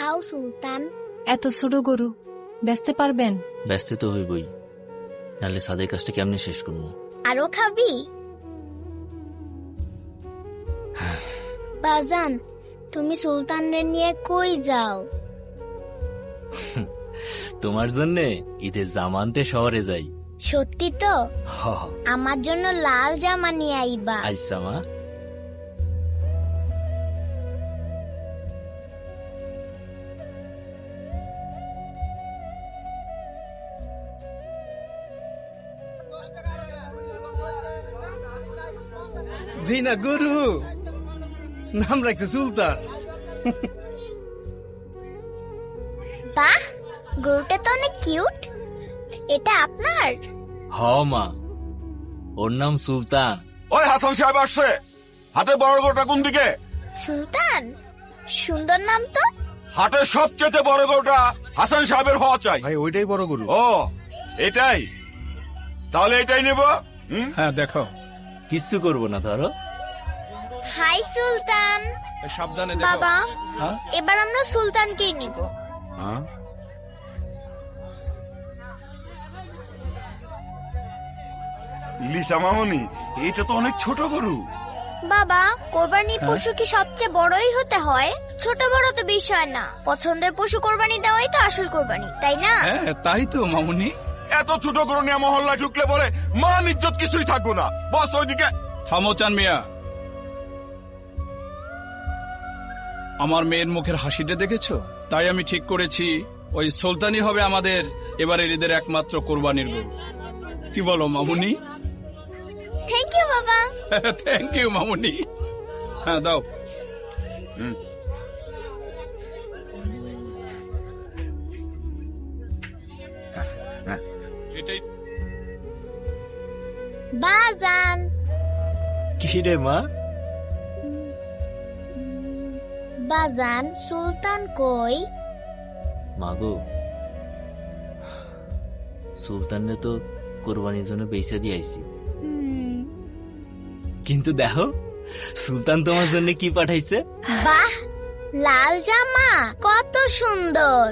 খাও সুলতান। এত ছোট গরু বেচতে পারবেন? ব্যস্ত তো হইবই, নাহলে সাদের কাজটা কেমনে শেষ করবো? আরো খাবি? বাজান, তুমি সুলতানরে নিয়ে কই যাও? তোমার জন্যে ঈদের জামানতে শহরে যাই। সত্যি তো? আমার জন্য লাল জামা নিয়ে আইবা। আচ্ছা মা। জি না গরু নাম রাখছে সুলতান। বাহ, গরুটা তো অনেক কিউট। এটা আপনার? হ মা, ওর নাম সুলতান। ওই হাসান সাহেব আসছে। হাটের বড় গরুটা কোন দিকে? সুলতান, সুন্দর নাম তো। হাটের সবচেয়ে বড় গরুটা হাসান সাহেবের হওয়া চাই। ভাই ওইটাই বড় গরু। ও এটাই, তাহলে এটাই নেব। হ্যাঁ দেখো, কিচ্ছু করবো না ধরো। হাই সুলতান। সাবধানে দেখো। বাবা, হ্যাঁ? এবার আমরা সুলতানকেই নিব। হ্যাঁ? লিসা মামনি, এটা তো অনেক ছোট গরু। বাবা, কোরবানির পশু কি সবচেয়ে বড়ই হতে হয়? ছোট বড় তো বিষয় না, পছন্দের পশু কোরবানি দেওয়াই তো আসল কোরবানি, তাই না? হ্যাঁ তাই তো মামুনি। এত ছোট গরু নিয়ে মহল্লায় ঢুকলে পরে মান ইজ্জত কিছুই থাকবো না। বস ওইদিকে। থামো চান মিয়া, আমার মেয়ের মুখের হাসিটা দেখেছো? তাই আমি ঠিক করেছি ওই সুলতানই হবে আমাদের এবারের ঈদের একমাত্র কোরবানির গরু। কি বলো মামুনি? থ্যাংক ইউ বাবা। থ্যাংক ইউ মামুনি। হ্যাঁ দাও। এটাই বাজান, কি রে মা? বাজান সুলতান কই? মাগো, সুলতানরে তো কোরবানির জন্য বেচা দিয়ে আইছি, কিন্তু দেখো সুলতান তোমার জন্য কি পাঠাইছে। বাহ, লাল জামা কত সুন্দর।